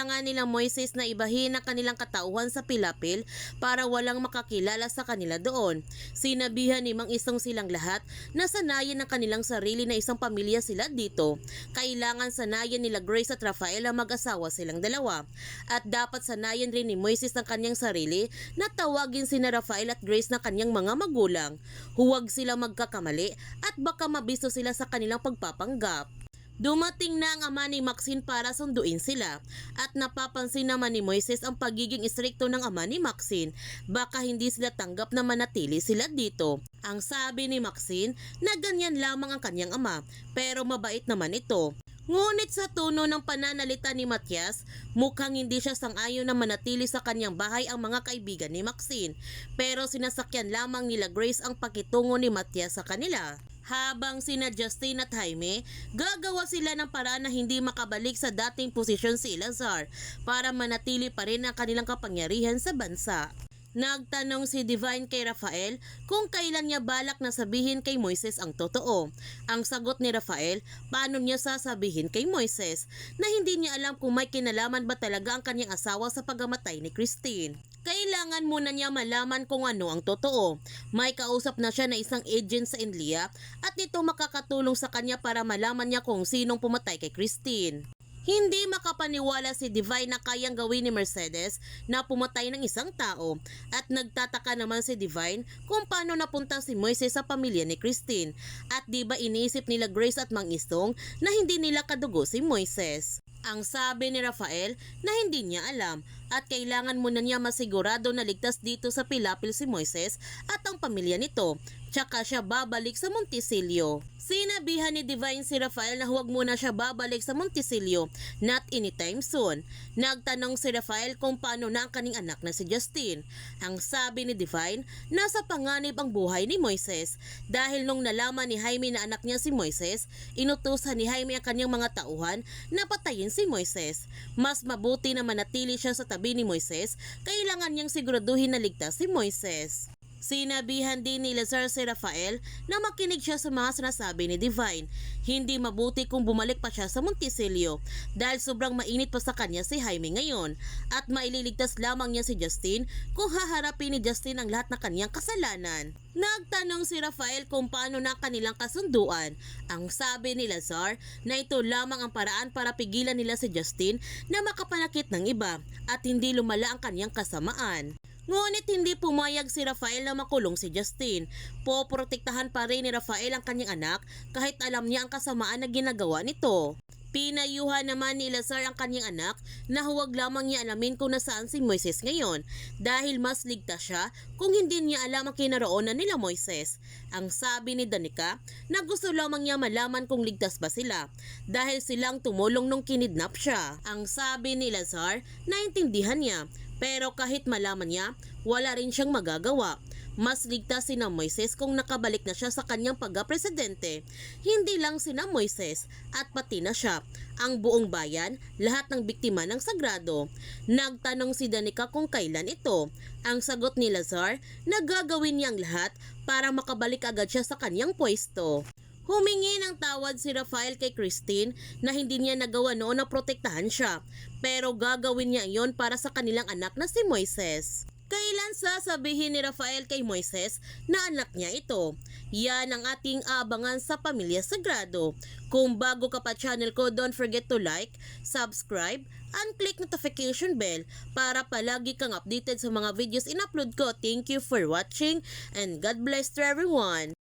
kailangan nila Moises na ibahin ang kanilang katauhan sa pilapil para walang makakilala sa kanila doon. Sinabihan ni Mang Isong silang lahat na sanayin ang kanilang sarili na isang pamilya sila dito. Kailangan sanayin nila Grace at Rafael na mag-asawa silang dalawa. At dapat sanayin rin ni Moises ang kanyang sarili na tawagin sina Rafael at Grace na kanyang mga magulang. Huwag sila magkakamali at baka mabisto sila sa kanilang pagpapanggap. Dumating na ang ama ni Maxine para sunduin sila at napapansin naman ni Moises ang pagiging istrikto ng ama ni Maxine. Baka hindi sila tanggap na manatili sila dito. Ang sabi ni Maxine na ganyan lamang ang kanyang ama pero mabait naman ito. Ngunit sa tono ng pananalita ni Matias, mukhang hindi siya sang-ayon na manatili sa kanyang bahay ang mga kaibigan ni Maxine. Pero sinasakyan lamang nila Grace ang pakitungo ni Matias sa kanila. Habang sina Justin at Jaime, gagawa sila ng paraan na hindi makabalik sa dating posisyon si Lazar para manatili pa rin ang kanilang kapangyarihan sa bansa. Nagtanong si Divine kay Rafael kung kailan niya balak na sabihin kay Moises ang totoo. Ang sagot ni Rafael, paano niya sasabihin kay Moises na hindi niya alam kung may kinalaman ba talaga ang kanyang asawa sa pagkamatay ni Christine. Kailangan muna niya malaman kung ano ang totoo. May kausap na siya na isang agent sa Inlia at ito makakatulong sa kanya para malaman niya kung sinong pumatay kay Christine. Hindi makapaniwala si Divine na kayang gawin ni Mercedes na pumatay ng isang tao at nagtataka naman si Divine kung paano napunta si Moises sa pamilya ni Christine at di ba iniisip nila Grace at Mang Istong na hindi nila kadugo si Moises. Ang sabi ni Rafael na hindi niya alam at kailangan muna niya masigurado na ligtas dito sa pilapil si Moises at ang pamilya nito, tsaka siya babalik sa Monticello. Sinabihan ni Divine si Rafael na huwag muna siya babalik sa Monticello, not anytime soon. Nagtanong si Rafael kung paano na ang kaning anak na si Justin. Ang sabi ni Divine, nasa panganib ang buhay ni Moises dahil nung nalaman ni Jaime na anak niya si Moises, inutusan ni Jaime ang kanyang mga tauhan na patayin si Moises. Mas mabuti na manatili siya sa tabi ni Moises, kailangan niyang siguraduhin na ligtas si Moises. Sinabihan din ni Lazar si Rafael na makinig siya sa mga sinasabi ni Divine. Hindi mabuti kung bumalik pa siya sa Monticello dahil sobrang mainit pa sa kanya si Jaime ngayon at maililigtas lamang niya si Justin kung haharapin ni Justin ang lahat ng kanyang kasalanan. Nagtanong si Rafael kung paano na kanilang kasunduan. Ang sabi ni Lazar na ito lamang ang paraan para pigilan nila si Justin na makapanakit ng iba at hindi lumala ang kanyang kasamaan. Ngunit hindi pumayag si Rafael na makulong si Justin. Poprotektahan pa rin ni Rafael ang kanyang anak kahit alam niya ang kasamaan na ginagawa nito. Pinayuhan naman ni Lazar ang kanyang anak na huwag lamang niya alamin kung nasaan si Moises ngayon dahil mas ligtas siya kung hindi niya alam ang kinaroonan nila Moises. Ang sabi ni Danica na gusto lamang niya malaman kung ligtas ba sila dahil silang tumulong nung kinidnap siya. Ang sabi ni Lazar, naintindihan niya pero kahit malaman niya, wala rin siyang magagawa. Mas ligtas sina Moises kung nakabalik na siya sa kanyang pagka-presidente. Hindi lang sina Moises at pati na siya, ang buong bayan, lahat ng biktima ng sagrado. Nagtanong si Danica kung kailan ito. Ang sagot ni Lazar na gagawin niyang lahat para makabalik agad siya sa kanyang pwesto. Humingi ng tawad si Rafael kay Christine na hindi niya nagawa noon na protektahan siya, pero gagawin niya iyon para sa kanilang anak na si Moises. Kailan sasabihin ni Rafael kay Moises na anak niya ito? Yan ang ating abangan sa Pamilya Sagrado. Kung bago ka pa channel ko, don't forget to like, subscribe, and click notification bell para palagi kang updated sa mga videos in-upload ko. Thank you for watching and God bless to everyone.